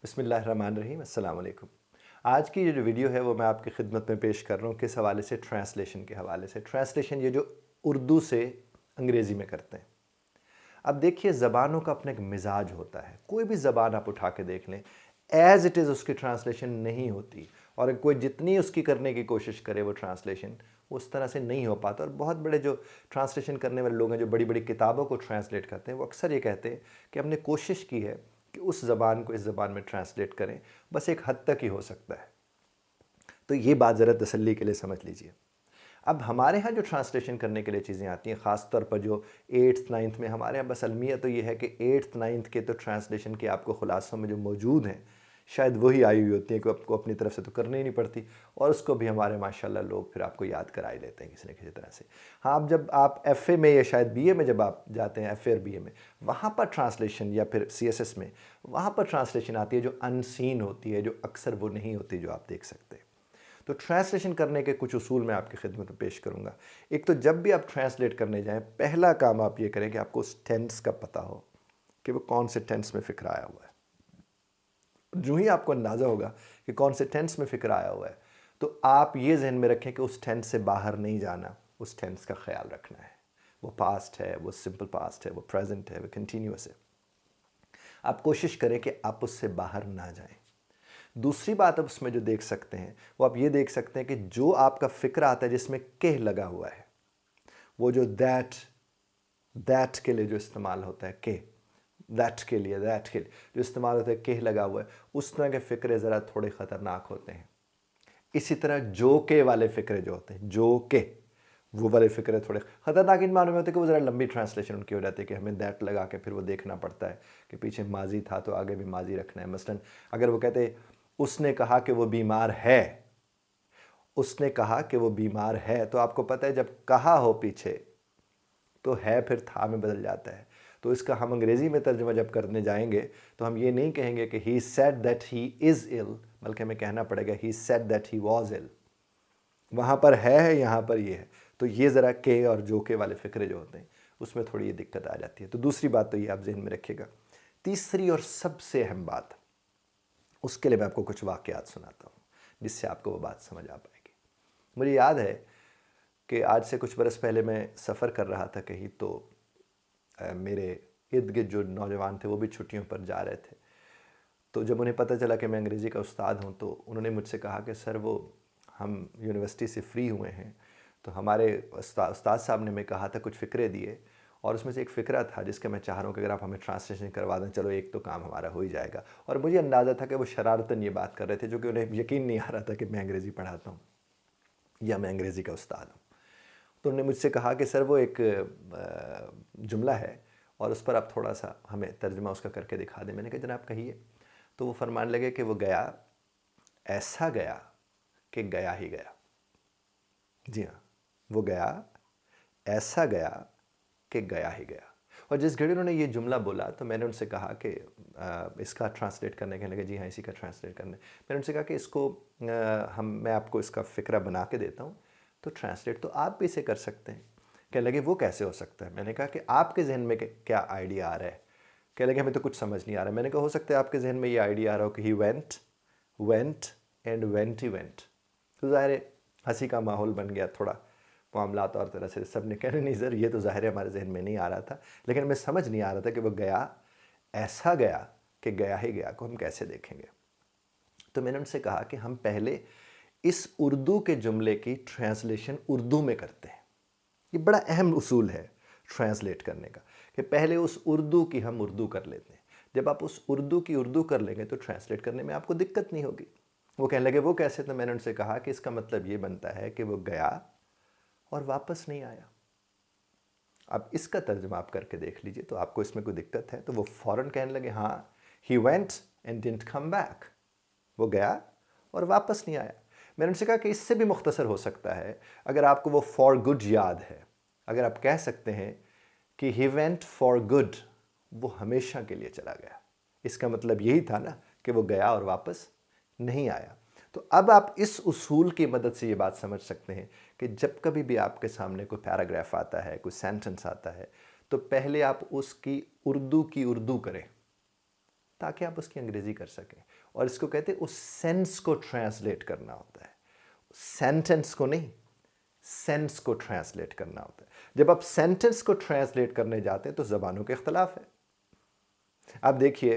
बिस्मिल्लाहिर्रहमानिर्रहीम, अस्सलाम वालेकुम। आज की जो वीडियो है वो मैं आपकी खिदमत में पेश कर रहा हूँ किस हवाले से, ट्रांसलेशन के हवाले से। ट्रांसलेशन ये जो उर्दू से अंग्रेज़ी में करते हैं। अब देखिए, ज़बानों का अपना एक मिजाज होता है। कोई भी ज़बान आप उठा के देख लें, एज़ इट इज़ उसकी ट्रांसलेशन नहीं होती, और कोई जितनी उसकी करने की कोशिश करे वो ट्रांसलेशन उस तरह से नहीं हो पाता। और बहुत बड़े जो ट्रांसलेशन करने वाले लोग हैं, जो बड़ी बड़ी किताबों को ट्रांसलेट करते हैं, वो अक्सर ये कहते हैं कि हमने कोशिश की है कि उस ज़बान को इस ज़बान में ट्रांसलेट करें, बस एक हद तक ही हो सकता है। तो ये बात ज़रा तसल्ली के लिए समझ लीजिए। अब हमारे यहाँ जो ट्रांसलेशन करने के लिए चीज़ें आती हैं, ख़ास तौर पर जो 8th 9th में, हमारे यहाँ बस अलमिया तो ये है कि 8th 9th के तो ट्रांसलेशन के आपको ख़ुलासों में जो मौजूद हैं, शायद वही आई हुई होती हैं कि आपको अपनी तरफ से तो करनी ही नहीं पड़ती, और उसको भी हमारे माशाल्लाह लोग फिर आपको याद करा ही लेते हैं किसी न किसी तरह से। हाँ, अब जब आप FA में या शायद BA में जब आप जाते हैं, FA और BA में, वहाँ पर ट्रांसलेशन, या फिर CSS में, वहाँ पर ट्रांसलेशन आती है जो अनसीन होती है, जो अक्सर वो नहीं होती जो आप देख सकते हैं। तो ट्रांसलेशन करने के कुछ उसूल मैं आपकी खिदमत में पेश करूंगा। एक तो जब भी आप ट्रांसलेट करने जाएं, पहला काम आप ये करें कि आपको उस टेंस का पता हो कि वो कौन से टेंस में फ़िक्र आया हुआ है। जो ही आपको अंदाज़ा होगा कि कौन से टेंस में फ़िक्र आया हुआ है, तो आप ये जहन में रखें कि उस टेंस से बाहर नहीं जाना, उस टेंस का ख्याल रखना है। वो पास्ट है, वो सिंपल पास्ट है, वो प्रेजेंट है, वो कंटिन्यूस है। आप कोशिश करें कि आप उससे बाहर ना जाएं। दूसरी बात आप उसमें जो देख सकते हैं, वो आप ये देख सकते हैं कि जो आपका फ़िक्र आता है जिसमें के लगा हुआ है, वो जो दैट के लिए जो इस्तेमाल होता है, के दैट के लिए जो इस्तेमाल होता है, के लगा हुआ है, उस तरह के फ़िक्रे ज़रा थोड़े ख़तरनाक होते हैं। इसी तरह जो के वाले फ़िक्रे जो होते हैं, जो के, वो वाले फ़िक्रे थोड़े ख़तरनाक इन मानों में होते हैं कि वो ज़रा लंबी ट्रांसलेशन उनकी हो जाती है कि हमें दैट लगा के फिर वो देखना पड़ता है कि पीछे माजी था तो आगे भी माजी रखना है। मसलन अगर वो कहते उसने कहा कि वो बीमार है, उसने कहा कि वो बीमार है, तो आपको पता है जब कहा हो पीछे तो है फिर था में बदल जाता है। तो इसका हम अंग्रेज़ी में तर्जुमा जब करने जाएंगे तो हम ये नहीं कहेंगे कि he said that he is ill, बल्कि हमें कहना पड़ेगा he said that he was ill. वहाँ पर है, यहाँ पर ये है। तो ये ज़रा के और जो के वाले फ़िक्रे जो होते हैं, उसमें थोड़ी ये दिक्कत आ जाती है। तो दूसरी बात तो ये आप जहन में रखिएगा। तीसरी और सबसे अहम बात, उसके लिए मैं आपको कुछ वाक़यात सुनाता हूँ जिससे आपको वो बात समझ आ पाएगी। मुझे याद है कि आज से कुछ बरस पहले मैं सफ़र कर रहा था कहीं, तो मेरे इर्द गिर्द जो नौजवान थे वो भी छुट्टियों पर जा रहे थे। तो जब उन्हें पता चला कि मैं अंग्रेज़ी का उस्ताद हूँ, तो उन्होंने मुझसे कहा कि सर, वो हम यूनिवर्सिटी से फ्री हुए हैं, तो हमारे उस्ताद साहब ने हमें कहा था, कुछ फ़िक्रे दिए, और उसमें से एक फ़िक्रा था जिसका मैं चाह रहा हूँ कि अगर आप हमें ट्रांसलेशन करवा दें, चलो एक तो काम हमारा हो ही जाएगा। और मुझे अंदाज़ा था कि वो शरारतन ये बात कर रहे थे, जो कि उन्हें यकीन नहीं आ रहा था कि मैं अंग्रेज़ी पढ़ाता हूँ या मैं अंग्रेज़ी का उस्ताद हूँ। तो उन्होंने मुझसे कहा कि सर, वो एक जुमला है और उस पर आप थोड़ा सा हमें तर्जुमा उसका करके दिखा दें। मैंने कहा जनाब कहिए। तो वो फरमान लगे कि वो गया, ऐसा गया कि गया ही गया। जी हाँ, वो गया, ऐसा गया कि गया ही गया। और जिस घड़ी उन्होंने ये जुमला बोला तो मैंने उनसे कहा कि इसका ट्रांसलेट करने, कहने लगे जी हाँ, इसी का ट्रांसलेट करने। मैंने उनसे कहा कि इसको मैं आपको इसका फ़िक्रा बना के देता हूँ, तो ट्रांसलेट तो आप भी इसे कर सकते हैं। कहने लगे वो कैसे हो सकता है? मैंने कहा कि आपके जहन में क्या आइडिया आ रहा है? कहने लगे हमें तो कुछ समझ नहीं आ रहा है। मैंने कहा हो सकता है आपके जहन में ये आइडिया आ रहा हो कि he went and went he went. तो ज़ाहिर है हंसी का माहौल बन गया थोड़ा, मामलात और तरह से सब ने कहने नहीं सर, ये तो ज़ाहिर है हमारे जहन में नहीं आ रहा था, लेकिन हमें समझ नहीं आ रहा था कि वो गया, ऐसा गया कि गया ही गया को हम कैसे देखेंगे। तो मैंने उनसे कहा कि हम पहले इस उर्दू के जुमले की ट्रांसलेशन उर्दू में करते हैं। ये बड़ा अहम उसूल है ट्रांसलेट करने का, कि पहले उस उर्दू की हम उर्दू कर लेते हैं। जब आप उस उर्दू की उर्दू कर लेंगे तो ट्रांसलेट करने में आपको दिक्कत नहीं होगी। वो कहने लगे वो कैसे? तो मैंने उनसे कहा कि इसका मतलब ये बनता है कि वो गया और वापस नहीं आया। अब इसका तर्जुमा आप करके देख लीजिए, तो आपको इसमें कोई दिक्कत है? तो वो फ़ौरन कहने लगे हाँ, he went and didn't come back. वो गया और वापस नहीं आया। मैंने उनसे कहा कि इससे भी मुख्तसर हो सकता है, अगर आपको वो फॉर गुड याद है, अगर आप कह सकते हैं कि ही वेंट फॉर गुड, वो हमेशा के लिए चला गया। इसका मतलब यही था ना कि वो गया और वापस नहीं आया। तो अब आप इस उसूल की मदद से ये बात समझ सकते हैं कि जब कभी भी आपके सामने कोई पैराग्राफ आता है, कोई सेंटेंस आता है, तो पहले आप उसकी उर्दू की उर्दू करें, ताकि आप उसकी अंग्रेज़ी कर सकें। और इसको कहते हैं उस सेंस को ट्रांसलेट करना होता है, सेंटेंस को नहीं, सेंस को ट्रांसलेट करना होता है। जब आप सेंटेंस को ट्रांसलेट करने जाते हैं तो ज़बानों के इख्तलाफ है। अब देखिए,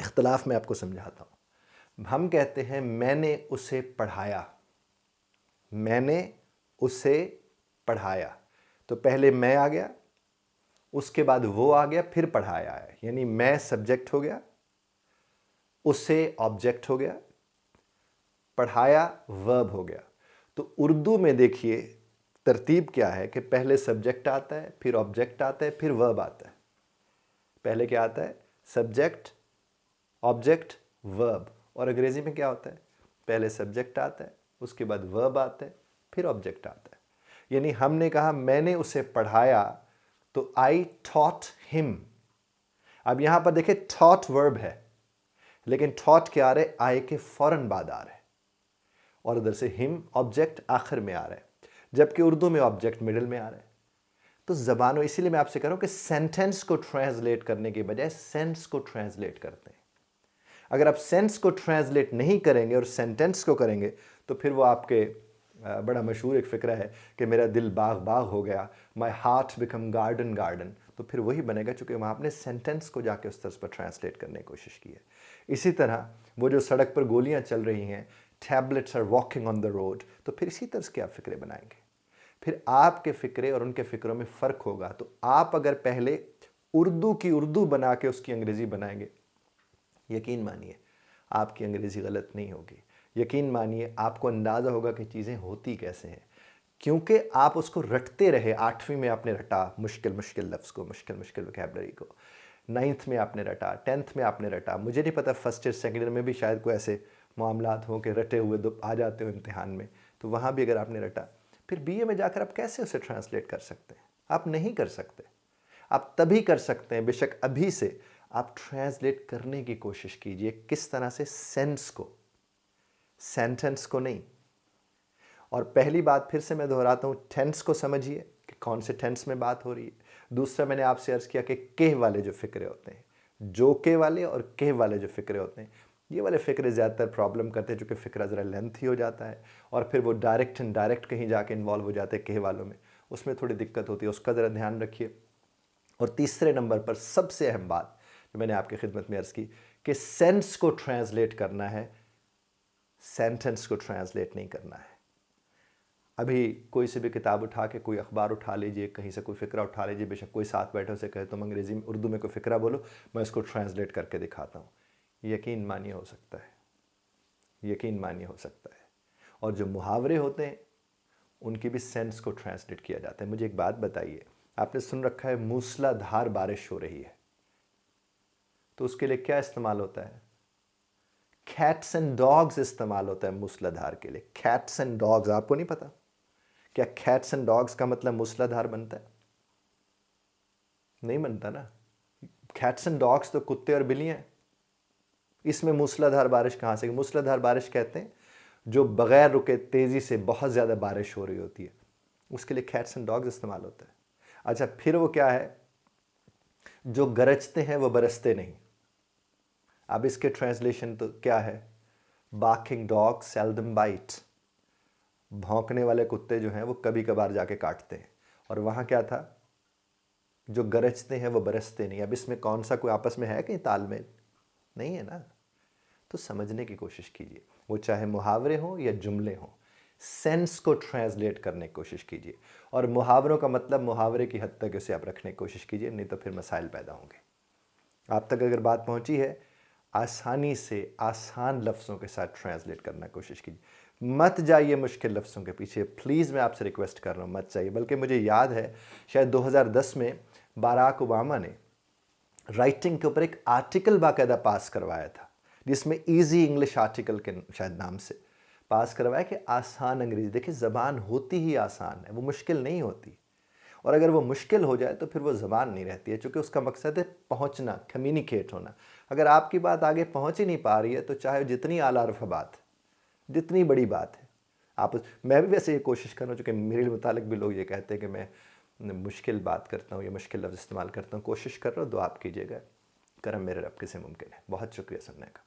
इख्तलाफ मैं आपको समझाता हूँ। हम कहते हैं मैंने उसे पढ़ाया, मैंने उसे पढ़ाया, तो पहले मैं आ गया, उसके बाद वो आ गया, फिर पढ़ाया है, यानी मैं सब्जेक्ट हो गया, उसे ऑब्जेक्ट हो गया, पढ़ाया वर्ब हो गया। तो उर्दू में देखिए तरतीब क्या है कि पहले सब्जेक्ट आता है, फिर ऑब्जेक्ट आता है, फिर वर्ब आता है। पहले क्या आता है? Subject, object, verb. और अंग्रेजी में क्या होता है? पहले सब्जेक्ट आता है, उसके बाद वर्ब आता है, फिर ऑब्जेक्ट आता है। यानी हमने कहा मैंने उसे पढ़ाया, तो आई टॉट हिम। अब यहां पर देखिए टॉट वर्ब है, लेकिन टॉट क्या आ रहा है? आई के फौरन बाद आ रहा है, और उधर से हिम ऑब्जेक्ट आखिर में आ रहा है, जबकि उर्दू में ऑब्जेक्ट मिडिल में आ रहा है। तो जबानों, इसीलिए मैं आपसे कह रहा हूं कि सेंटेंस को ट्रांसलेट करने के बजाय सेंस को ट्रांसलेट करते हैं। अगर आप सेंस को ट्रांसलेट नहीं करेंगे और सेंटेंस को करेंगे तो फिर वो आपके बड़ा मशहूर एक फ़िक्रा है कि मेरा दिल बाग बाग हो गया, my heart become garden garden. तो फिर वही बनेगा, चूँकि वहाँ आपने सेंटेंस को जाके उस तर्ज पर ट्रांसलेट करने की कोशिश की है। इसी तरह वो जो सड़क पर गोलियाँ चल रही हैं, tablets are walking on the road, तो फिर इसी तर्ज के आप फ़िक्रे बनाएंगे। फिर आपके फ़िक्रे और उनके फ़िक्रों में फ़र्क होगा। तो आप अगर पहले उर्दू की उर्दू बना के उसकी अंग्रेज़ी बनाएंगे, यकीन मानिए आपकी अंग्रेज़ी गलत नहीं होगी। यकीन मानिए आपको अंदाज़ा होगा कि चीज़ें होती कैसे हैं, क्योंकि आप उसको रटते रहे। 8वीं में आपने रटा मुश्किल मुश्किल लफ्ज़ को, मुश्किल मुश्किल वोकैबलरी को, 9th में आपने रटा, 10th में आपने रटा। मुझे नहीं पता फर्स्ट ईयर सेकेंड ईयर में भी शायद कोई ऐसे मामलात हों कि रटे हुए आ जाते हो इम्तिहान में, तो वहाँ भी अगर आपने रटा, फिर बीए में जाकर आप कैसे उसे ट्रांसलेट कर सकते हैं? आप नहीं कर सकते। आप तभी कर सकते हैं, बेशक अभी से आप ट्रांसलेट करने की कोशिश कीजिए। किस तरह से? सेंस को, सेंटेंस को नहीं। और पहली बात फिर से मैं दोहराता हूँ, टेंस को समझिए कि कौन से टेंस में बात हो रही है। दूसरा, मैंने आपसे अर्ज़ किया कि केह वाले जो फ़िक्रे होते हैं, जो के वाले और केह वाले जो फ़िक्रे होते हैं, ये वाले फ़िक्रे ज़्यादातर प्रॉब्लम करते हैं, चूँकि फ़िक्रा ज़रा लेंथी हो जाता है और फिर वो डायरेक्ट इनडायरेक्ट कहीं जाके इन्वॉल्व हो जाते हैं केह वालों में, उसमें थोड़ी दिक्कत होती है, उसका ज़रा ध्यान रखिए। और तीसरे नंबर पर सबसे अहम बात जो मैंने आपकी खिदमत में अर्ज़ की कि सेंस को ट्रांसलेट करना है, सेंटेंस को ट्रांसलेट नहीं करना है। अभी कोई से भी किताब उठा के, कोई अखबार उठा लीजिए, कहीं से कोई फ़िक्रा उठा लीजिए, बेशक कोई साथ बैठे उसे कहे तुम अंग्रेज़ी में, उर्दू में कोई फ़िक्रा बोलो, मैं इसको ट्रांसलेट करके दिखाता हूँ। यकीन मानिए हो सकता है, यकीन मानिए हो सकता है। और जो मुहावरे होते हैं उनकी भी सेंस को ट्रांसलेट किया जाता है। मुझे एक बात बताइए, आपने सुन रखा है मूसलाधार बारिश हो रही है, तो उसके लिए क्या इस्तेमाल होता है? कैट्स एंड डॉग्स इस्तेमाल होता है मूसलाधार के लिए। कैट्स एंड डॉग्स, आपको नहीं पता क्या कैट्स एंड डॉग्स का मतलब मूसलाधार बनता है? नहीं बनता ना। कैट्स एंड डॉग्स तो कुत्ते और बिल्लियां हैं। इसमें मूसलाधार बारिश कहाँ से? मूसलाधार बारिश कहते हैं जो बगैर रुके तेज़ी से बहुत ज़्यादा बारिश हो रही होती है, उसके लिए कैट्स एंड डॉग्स इस्तेमाल होता है। अच्छा, फिर वो क्या है? जो गरजते हैं वो बरसते नहीं। अब इसके ट्रांसलेशन तो क्या है? Barking dogs seldom bite. भौंकने वाले कुत्ते जो हैं वो कभी कभार जाके काटते हैं। और वहाँ क्या था? जो गरजते हैं वो बरसते नहीं। अब इसमें कौन सा कोई आपस में है कहीं तालमेल? नहीं है ना। तो समझने की कोशिश कीजिए, वो चाहे मुहावरे हों या जुमले हों, सेंस को ट्रांसलेट करने की कोशिश कीजिए। और मुहावरों का मतलब मुहावरे की हद तक उसे आप रखने की कोशिश कीजिए, नहीं तो फिर मसाइल पैदा होंगे। आप तक अगर बात पहुंची है, आसानी से आसान लफ्ज़ों के साथ ट्रांसलेट करने की कोशिश कीजिए। मत जाइए मुश्किल लफ्ज़ों के पीछे, प्लीज़ मैं आपसे रिक्वेस्ट कर रहा हूँ, मत जाइए। बल्कि मुझे याद है शायद 2010 में बाराक ओबामा ने राइटिंग के ऊपर एक आर्टिकल बाकायदा पास करवाया था, जिसमें इजी इंग्लिश आर्टिकल के शायद नाम से पास करवाया कि आसान अंग्रेज़ी। देखिए, ज़बान होती ही आसान है, वो मुश्किल नहीं होती। और अगर वो मुश्किल हो जाए तो फिर वो ज़बान नहीं रहती है, क्योंकि उसका मकसद है पहुंचना, कम्युनिकेट होना। अगर आपकी बात आगे पहुंच ही नहीं पा रही है तो चाहे जितनी आला रफ़ा बात, जितनी बड़ी बात है, आप मैं भी वैसे ये कोशिश कर रहा हूँ, चूँकि मेरे मुतालिक भी लोग ये कहते हैं कि मैं मुश्किल बात करता हूँ या मुश्किल लफ्ज़ इस्तेमाल करता हूँ, कोशिश कर रहा हूँ, दुआ आप कीजिएगा करम मेरे रब के से मुमकिन है। बहुत शुक्रिया सुनने का।